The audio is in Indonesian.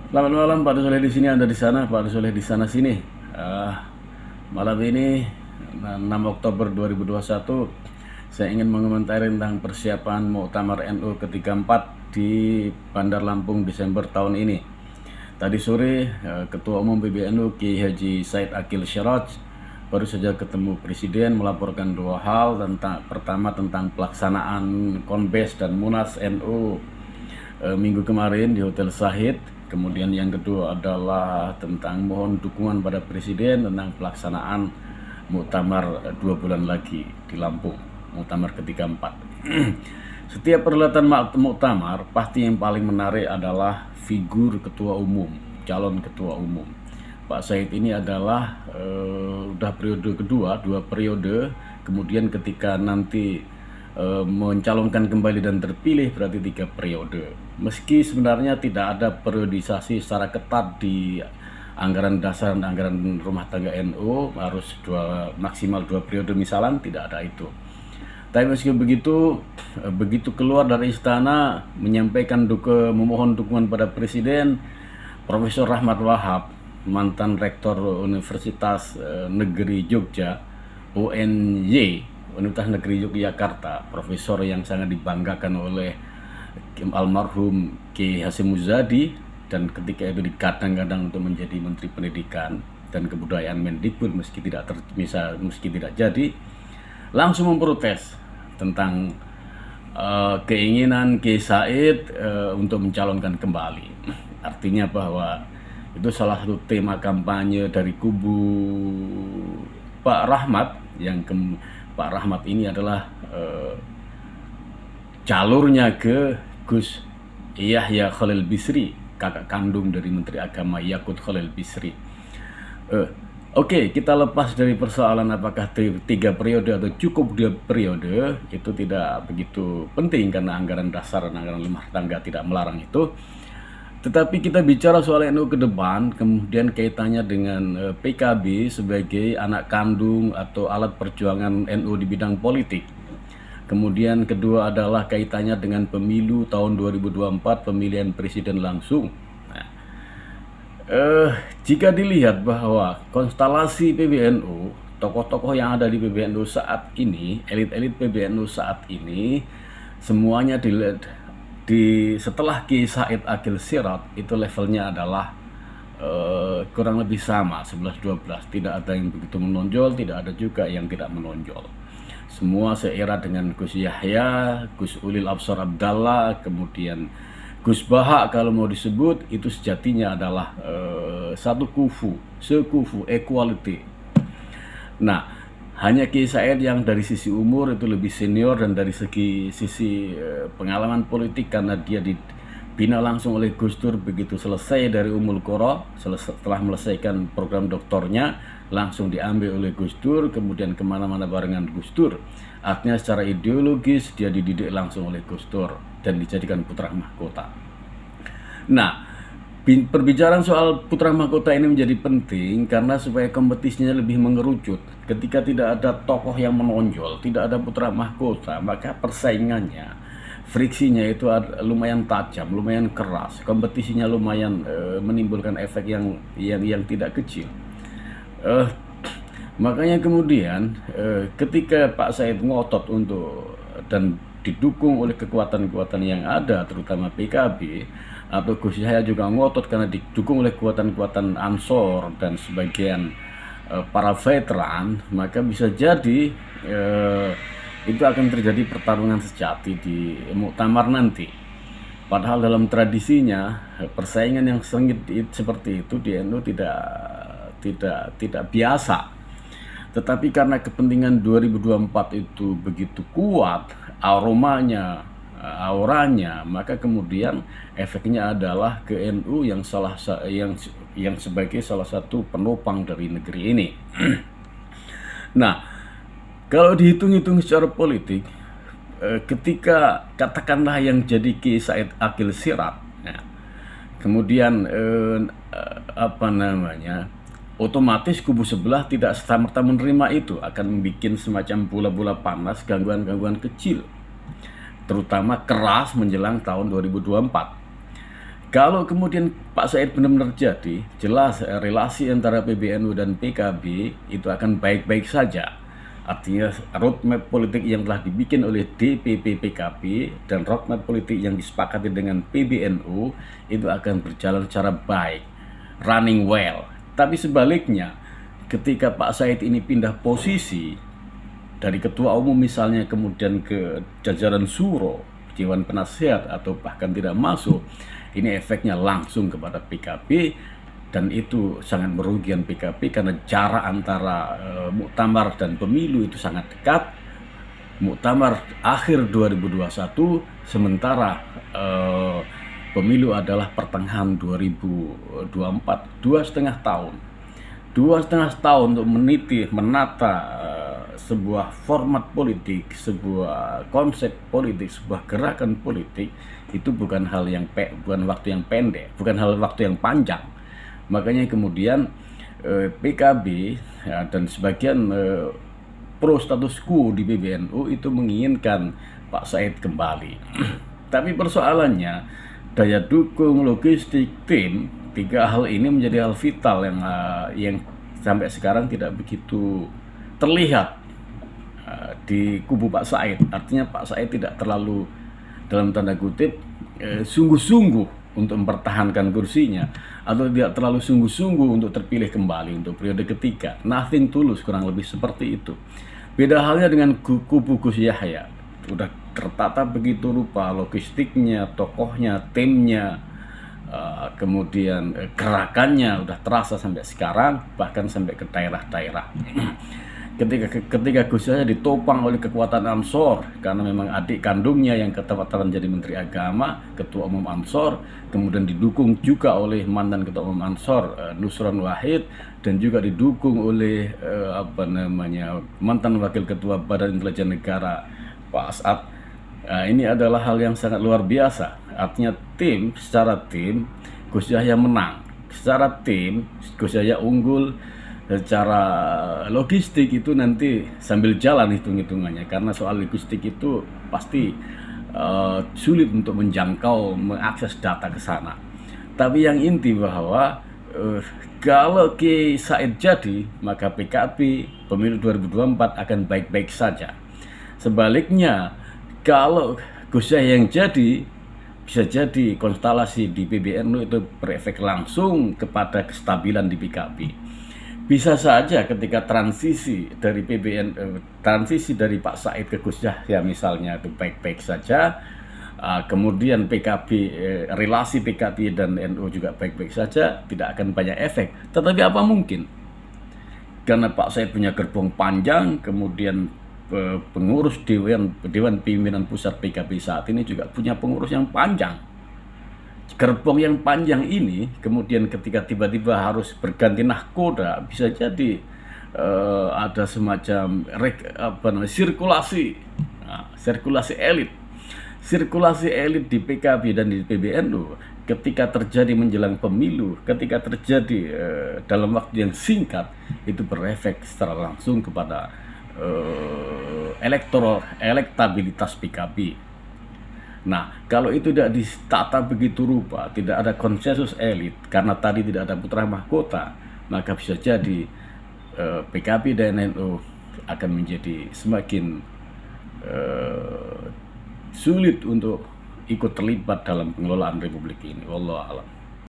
Selamat malam Pak Soleh di sini, Anda di sana, Pak Soleh di sana sini. Malam ini 6 Oktober 2021 saya ingin mengomentari tentang persiapan Muktamar NU ke-34 di Bandar Lampung Desember tahun ini. Tadi sore Ketua Umum PBNU Kiai Haji Said Akil Siraj baru saja ketemu Presiden melaporkan dua hal. Pertama tentang pelaksanaan Konbes dan Munas NU minggu kemarin di Hotel Sahid. Kemudian yang kedua adalah tentang mohon dukungan pada Presiden tentang pelaksanaan Muktamar 2 bulan lagi di Lampung, Muktamar ke-34. Setiap perhelatan Muktamar pasti yang paling menarik adalah figur ketua umum, calon ketua umum. Pak Said ini adalah udah periode kedua, 2 periode. Kemudian ketika nanti mencalonkan kembali dan terpilih berarti 3 periode. Meski sebenarnya tidak ada periodisasi secara ketat di anggaran dasar dan anggaran rumah tangga NU, harus maksimal 2 periode misalnya, tidak ada itu. Tapi meski begitu, begitu keluar dari istana menyampaikan memohon dukungan pada Presiden, Profesor Rahmat Wahab, mantan Rektor Universitas Negeri Jogja, UNY, Universitas Negeri Yogyakarta, profesor yang sangat dibanggakan oleh almarhum Kiai Hasyim Muzadi, dan ketika itu digadang-gadang untuk menjadi Menteri Pendidikan dan Kebudayaan Mendikbud meski tidak jadi, langsung memprotes tentang keinginan Kiai Said untuk mencalonkan kembali. Artinya bahwa itu salah satu tema kampanye dari kubu Pak Rahmat, Pak Rahmat ini adalah jalurnya ke Gus Yahya Khalil Bisri, kakak kandung dari Menteri Agama Yakut Khalil Bisri. Oke, kita lepas dari persoalan apakah 3 periode atau cukup 2 periode, itu tidak begitu penting karena anggaran dasar dan anggaran rumah tangga tidak melarang itu. Tetapi kita bicara soal NU ke depan, kemudian kaitannya dengan PKB sebagai anak kandung atau alat perjuangan NU di bidang politik. Kemudian kedua adalah kaitannya dengan pemilu tahun 2024, pemilihan presiden langsung. Jika dilihat bahwa konstelasi PBNU, tokoh-tokoh yang ada di PBNU saat ini, elit-elit PBNU saat ini, semuanya setelah Kiai Said Akil Siraj itu levelnya adalah kurang lebih sama, 11-12. Tidak ada yang begitu menonjol, tidak ada juga yang tidak menonjol. Semua seera dengan Gus Yahya, Gus Ulil Absar Abdallah, kemudian Gus Baha kalau mau disebut, itu sejatinya adalah sekufu, equality. Nah, hanya Kiai Said yang dari sisi umur itu lebih senior dan dari sisi pengalaman politik karena dia dibina langsung oleh Gus Dur begitu selesai dari Ummul Qura, setelah menyelesaikan program doktornya, langsung diambil oleh Gus Dur, kemudian kemana-mana barengan Gus Dur. Artinya secara ideologis dia dididik langsung oleh Gus Dur dan dijadikan putra mahkota. Nah, perbicaraan soal putra mahkota ini menjadi penting karena supaya kompetisinya lebih mengerucut. Ketika tidak ada tokoh yang menonjol, tidak ada putra mahkota, maka persaingannya, friksinya itu lumayan tajam, lumayan keras. Kompetisinya lumayan menimbulkan efek yang tidak kecil. Makanya kemudian ketika Pak Said ngotot dan didukung oleh kekuatan-kekuatan yang ada, terutama PKB, atau Gus Yahya juga ngotot karena didukung oleh kekuatan-kekuatan Ansor dan sebagian para veteran, maka bisa jadi itu akan terjadi pertarungan sejati di Muktamar nanti. Padahal dalam tradisinya persaingan yang sengit seperti itu di NU tidak biasa. Tetapi karena kepentingan 2024 itu begitu kuat auranya, maka kemudian efeknya adalah ke NU yang sebagai salah satu penopang dari negeri ini. Nah, kalau dihitung-hitung secara politik, ketika katakanlah yang jadi Kiai Said Akil Siraj, kemudian otomatis kubu sebelah tidak serta-merta menerima itu, akan membuat semacam bola-bola panas, gangguan-gangguan kecil, terutama keras menjelang tahun 2024. Kalau kemudian Pak Said benar-benar jadi, jelas relasi antara PBNU dan PKB itu akan baik-baik saja. Artinya roadmap politik yang telah dibikin oleh DPP PKB dan roadmap politik yang disepakati dengan PBNU itu akan berjalan secara baik, running well. Tapi sebaliknya, ketika Pak Said ini pindah posisi dari ketua umum misalnya kemudian ke jajaran Suro, Dewan Penasihat atau bahkan tidak masuk, ini efeknya langsung kepada PKB dan itu sangat merugikan PKB karena jarak antara muktamar dan pemilu itu sangat dekat. Muktamar akhir 2021 sementara pemilu adalah pertengahan 2024, 2,5 tahun. 2,5 tahun untuk menata sebuah format politik, sebuah konsep politik, sebuah gerakan politik itu bukan bukan waktu yang pendek, bukan waktu yang panjang. Makanya kemudian PKB ya, dan sebagian pro status quo di PBNU itu menginginkan Pak Said kembali. Tapi persoalannya daya dukung, logistik, tim, tiga hal ini menjadi hal vital yang sampai sekarang tidak begitu terlihat di kubu Pak Said. Artinya Pak Said tidak terlalu dalam tanda kutip sungguh-sungguh untuk mempertahankan kursinya atau tidak terlalu sungguh-sungguh untuk terpilih kembali untuk periode ketiga. Nothing tulus, kurang lebih seperti itu. Beda halnya dengan kubu Gus Yahya. Udah tertata begitu rupa logistiknya, tokohnya, timnya, kemudian gerakannya udah terasa sampai sekarang, bahkan sampai ke daerah-daerah. Ketika Gus Yahya ditopang oleh kekuatan Ansor karena memang adik kandungnya yang ketepatan jadi Menteri Agama, Ketua Umum Ansor, kemudian didukung juga oleh mantan Ketua Umum Ansor Nusron Wahid dan juga didukung oleh mantan Wakil Ketua Badan Intelijen Negara Pak As'ad. Ini adalah hal yang sangat luar biasa. Artinya secara tim Gus Yahya menang, secara tim Gus Yahya unggul. Secara logistik itu nanti sambil jalan hitung-hitungannya, karena soal logistik itu pasti sulit untuk menjangkau, mengakses data ke sana. Tapi yang inti bahwa kalau Kiai Said jadi, maka PKB pemilu 2024 akan baik-baik saja. Sebaliknya, kalau Gus Yahya yang jadi, bisa jadi konstelasi di PBNU itu berefek langsung kepada kestabilan di PKB. Bisa saja ketika transisi dari transisi dari Pak Said ke Gus Yahya misalnya itu baik-baik saja, kemudian relasi PKB dan NU juga baik-baik saja, tidak akan banyak efek. Tetapi apa mungkin? Karena Pak Said punya gerbong panjang, kemudian pengurus Dewan Pimpinan Pusat PKB saat ini juga punya pengurus yang panjang. Gerbong yang panjang ini kemudian ketika tiba-tiba harus berganti nahkoda, bisa jadi ada semacam sirkulasi elit di PKB dan di PBNU ketika terjadi menjelang pemilu, ketika terjadi dalam waktu yang singkat, itu berefek secara langsung kepada elektabilitas PKB. Nah, kalau itu tidak ditata begitu rupa, tidak ada konsensus elit, karena tadi tidak ada putra mahkota, maka bisa jadi PKB dan NU akan menjadi semakin sulit untuk ikut terlibat dalam pengelolaan republik ini. Wallahu a'lam.